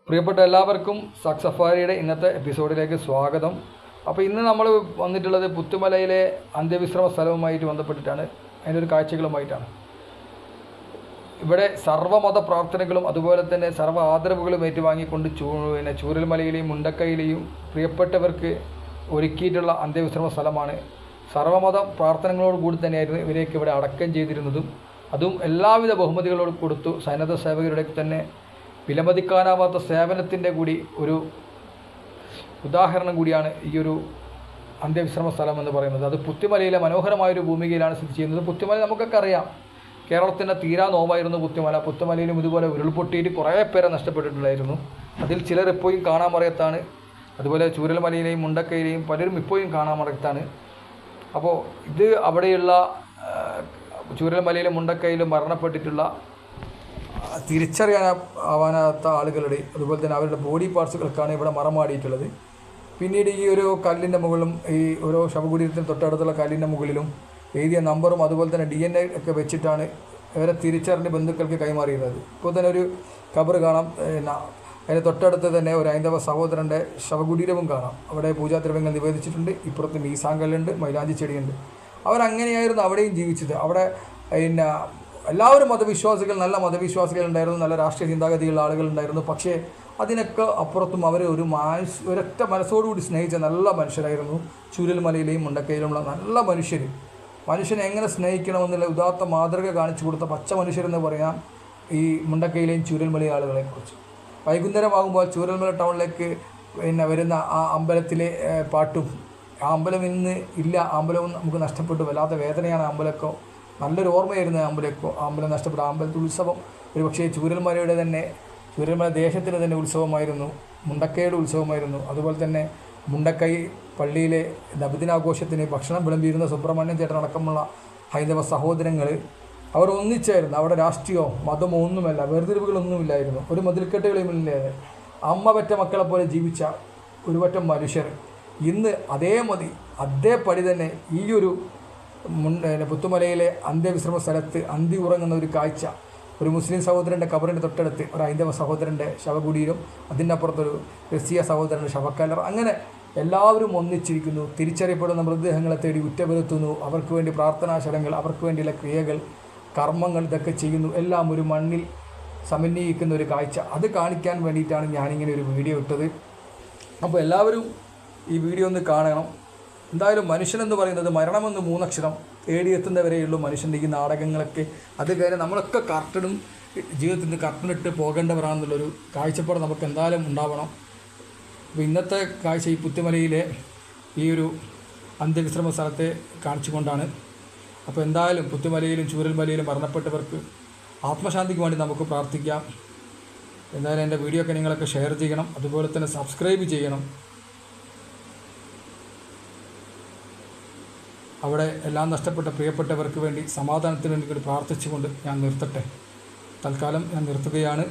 പ്രിയപ്പെട്ട എല്ലാവർക്കും സാക് സഫാരിയുടെ ഇന്നത്തെ എപ്പിസോഡിലേക്ക് സ്വാഗതം. അപ്പോൾ ഇന്ന് നമ്മൾ വന്നിട്ടുള്ളത് പുത്തുമലയിലെ അന്ത്യവിശ്രമ സ്ഥലവുമായിട്ട് ബന്ധപ്പെട്ടിട്ടാണ്, അതിൻ്റെ ഒരു കാഴ്ചകളുമായിട്ടാണ്. ഇവിടെ സർവ്വമത പ്രാർത്ഥനകളും അതുപോലെ തന്നെ സർവ്വ ആദരവുകളും ഏറ്റുവാങ്ങിക്കൊണ്ട് ചൂരൽമലയിലെയും മുണ്ടക്കയിലെയും പ്രിയപ്പെട്ടവർക്ക് ഒരുക്കിയിട്ടുള്ള അന്ത്യവിശ്രമ സ്ഥലമാണ്. സർവ്വമത പ്രാർത്ഥനകളോടുകൂടി തന്നെയായിരുന്നു ഇവരെയൊക്കെ ഇവിടെ അടക്കം ചെയ്തിരുന്നതും. അതും എല്ലാവിധ ബഹുമതികളോട് കൊടുത്തു. സന്നദ്ധ സേവകരുടെ തന്നെ വിലമതിക്കാനാവാത്ത സേവനത്തിൻ്റെ കൂടി ഒരു ഉദാഹരണം കൂടിയാണ് ഈ ഒരു അന്ത്യവിശ്രമ സ്ഥലം എന്ന് പറയുന്നത്. അത് പുത്തുമലയിലെ മനോഹരമായൊരു ഭൂമികയിലാണ് സ്ഥിതി ചെയ്യുന്നത്. പുത്തുമല നമുക്കൊക്കെ അറിയാം, കേരളത്തിൻ്റെ തീരാ നോവായിരുന്നു പുത്തുമല. പുത്തുമലയിലും ഇതുപോലെ ഉരുൾപൊട്ടിയിട്ട് കുറേ പേരെ നഷ്ടപ്പെട്ടിട്ടുണ്ടായിരുന്നു. അതിൽ ചിലർ ഇപ്പോഴും കാണാമറയത്താണ്. അതുപോലെ ചൂരൽമലയിലെയും മുണ്ടക്കയിലെയും പലരും ഇപ്പോഴും കാണാമറയത്താണ്. അപ്പോൾ ഇത് അവിടെയുള്ള ചൂരൽമലയിലും മുണ്ടക്കയിലും മരണപ്പെട്ടിട്ടുള്ള തിരിച്ചറിയാനാവാനാത്ത ആളുകളുടെ അതുപോലെ തന്നെ അവരുടെ ബോഡി പാർട്സുകൾക്കാണ് ഇവിടെ മറമാടിയിട്ടുള്ളത്. പിന്നീട് ഈ ഒരു കല്ലിൻ്റെ മുകളിലും ഈ ഓരോ ശവകുടീരത്തിന് തൊട്ടടുത്തുള്ള കല്ലിൻ്റെ മുകളിലും എഴുതിയ നമ്പറും അതുപോലെ തന്നെ DNA ഒക്കെ വെച്ചിട്ടാണ് ഇവരെ തിരിച്ചറിഞ്ഞ് ബന്ധുക്കൾക്ക് കൈമാറിയിരുന്നത്. ഇപ്പോൾ തന്നെ ഒരു ഖബർ കാണാം. അതിന് തൊട്ടടുത്ത് തന്നെ ഒരു ഹൈന്ദവ സഹോദരൻ്റെ ശവകുടീരവും കാണാം. അവിടെ പൂജാദ്രവ്യങ്ങൾ നിവേദിച്ചിട്ടുണ്ട്. ഇപ്പുറത്ത് മീസാങ്കല്ലുണ്ട്, മൈലാഞ്ചി ചെടിയുണ്ട്. അവരങ്ങനെയായിരുന്നു അവിടെയും ജീവിച്ചത്. അവിടെ പിന്നെ എല്ലാവരും മതവിശ്വാസികൾ, നല്ല മതവിശ്വാസികൾ ഉണ്ടായിരുന്നു, നല്ല രാഷ്ട്രീയ ചിന്താഗതിയുള്ള ആളുകളുണ്ടായിരുന്നു. പക്ഷേ അതിനൊക്കെ അപ്പുറത്തും അവർ ഒരൊറ്റ മനസ്സോടുകൂടി സ്നേഹിച്ച നല്ല മനുഷ്യരായിരുന്നു. ചൂരൽമലയിലെയും മുണ്ടക്കയിലുമുള്ള നല്ല മനുഷ്യർ. മനുഷ്യനെ എങ്ങനെ സ്നേഹിക്കണമെന്നുള്ള ഉദാത്ത മാതൃക കാണിച്ചു കൊടുത്ത പച്ച മനുഷ്യരെന്ന് പറയാം ഈ മുണ്ടക്കയിലെയും ചൂരൽമലയിലെ ആളുകളെക്കുറിച്ച്. വൈകുന്നേരമാകുമ്പോൾ ചൂരൽമല ടൗണിലേക്ക് വരുന്ന ആ അമ്പലത്തിലെ പാട്ടും, ആ അമ്പലം ഇന്ന് ഇല്ല, അമ്പലവും നമുക്ക് നഷ്ടപ്പെട്ടു. വല്ലാത്ത വേദനയാണ്. അമ്പലമൊക്കെ നല്ലൊരു ഓർമ്മയായിരുന്നു. അമ്പലം നഷ്ടപ്പെട്ട അമ്പലത്തിൽ ഉത്സവം ഒരു പക്ഷേ ചൂരൽമല ദേശത്തിന് തന്നെ ഉത്സവമായിരുന്നു, മുണ്ടക്കയുടെ ഉത്സവമായിരുന്നു. അതുപോലെ തന്നെ മുണ്ടക്കൈ പള്ളിയിലെ നബിദിനാഘോഷത്തിന് ഭക്ഷണം വിളമ്പിയിരുന്ന സുബ്രഹ്മണ്യൻ ചേട്ടൻ അടക്കമുള്ള ഹൈന്ദവ സഹോദരങ്ങൾ അവർ ഒന്നിച്ചായിരുന്നു. അവിടെ രാഷ്ട്രീയമോ മതമോ ഒന്നുമല്ല, വേർതിരിവുകളൊന്നുമില്ലായിരുന്നു, ഒരു മതിൽക്കെട്ടുകളുമില്ലാതെ അമ്മ പെറ്റ മക്കളെ പോലെ ജീവിച്ച ഒരു പറ്റം മനുഷ്യർ ഇന്ന് അതേപടി തന്നെ ഈ ഒരു പുത്തുമലയിലെ അന്ത്യവിശ്രമ സ്ഥലത്ത് അന്തി ഉറങ്ങുന്ന ഒരു കാഴ്ച. ഒരു മുസ്ലിം സഹോദരൻ്റെ ഖബറിൻ്റെ തൊട്ടടുത്ത് ഒരു ഹൈന്ദവ സഹോദരൻ്റെ ശവകുടീരം, അതിൻ്റെ അപ്പുറത്തൊരു ക്രിസ്തീയ സഹോദരൻ്റെ ശവക്കല്ലർ. അങ്ങനെ എല്ലാവരും ഒന്നിച്ചിരിക്കുന്നു. തിരിച്ചറിയപ്പെടുന്ന മൃതദേഹങ്ങളെ തേടി ഉറ്റവരുത്തുന്നു. അവർക്ക് വേണ്ടി പ്രാർത്ഥനാശരങ്ങൾ, അവർക്ക് വേണ്ടിയുള്ള ക്രിയകൾ, കർമ്മങ്ങൾ ഇതൊക്കെ ചെയ്യുന്നു. എല്ലാം ഒരു മണ്ണിൽ സമന്വയിക്കുന്ന ഒരു കാഴ്ച. അത് കാണിക്കാൻ വേണ്ടിയിട്ടാണ് ഞാനിങ്ങനെ ഒരു വീഡിയോ ഇട്ടത്. അപ്പോൾ എല്ലാവരും ഈ വീഡിയോ ഒന്ന് കാണണം. എന്തായാലും മനുഷ്യനെന്ന് പറയുന്നത് മരണമെന്ന് 3 അക്ഷരം തേടിയെത്തുന്നവരെയുള്ളൂ മനുഷ്യൻ്റെ ഈ നാടകങ്ങളൊക്കെ. അത് കഴിഞ്ഞ് നമ്മളൊക്കെ കർട്ടനും ജീവിതത്തിൽ നിന്ന് കർട്ടനിട്ട് പോകേണ്ടവരാണെന്നുള്ളൊരു കാഴ്ചപ്പാട് നമുക്ക് എന്തായാലും ഉണ്ടാവണം. അപ്പോൾ ഇന്നത്തെ കാഴ്ച ഈ പുത്തുമലയിലെ ഈ ഒരു അന്ത്യവിശ്രമ സ്ഥലത്തെ കാണിച്ചുകൊണ്ടാണ്. അപ്പോൾ എന്തായാലും പുത്തുമലയിലും ചൂരൽമലയിലും മരണപ്പെട്ടവർക്ക് ആത്മശാന്തിക്ക് വേണ്ടി നമുക്ക് പ്രാർത്ഥിക്കാം. എന്തായാലും എൻ്റെ വീഡിയോ ഒക്കെ നിങ്ങളൊക്കെ ഷെയർ ചെയ്യണം, അതുപോലെ തന്നെ സബ്സ്ക്രൈബ് ചെയ്യണം. അവിടെ എല്ലാം നഷ്ടപ്പെട്ട പ്രിയപ്പെട്ടവർക്ക് വേണ്ടി സമാധാനത്തിന് വേണ്ടി പ്രാർത്ഥിച്ചുകൊണ്ട് ഞാൻ നിർത്തട്ടെ. തൽക്കാലം ഞാൻ നിർത്തുകയാണ്.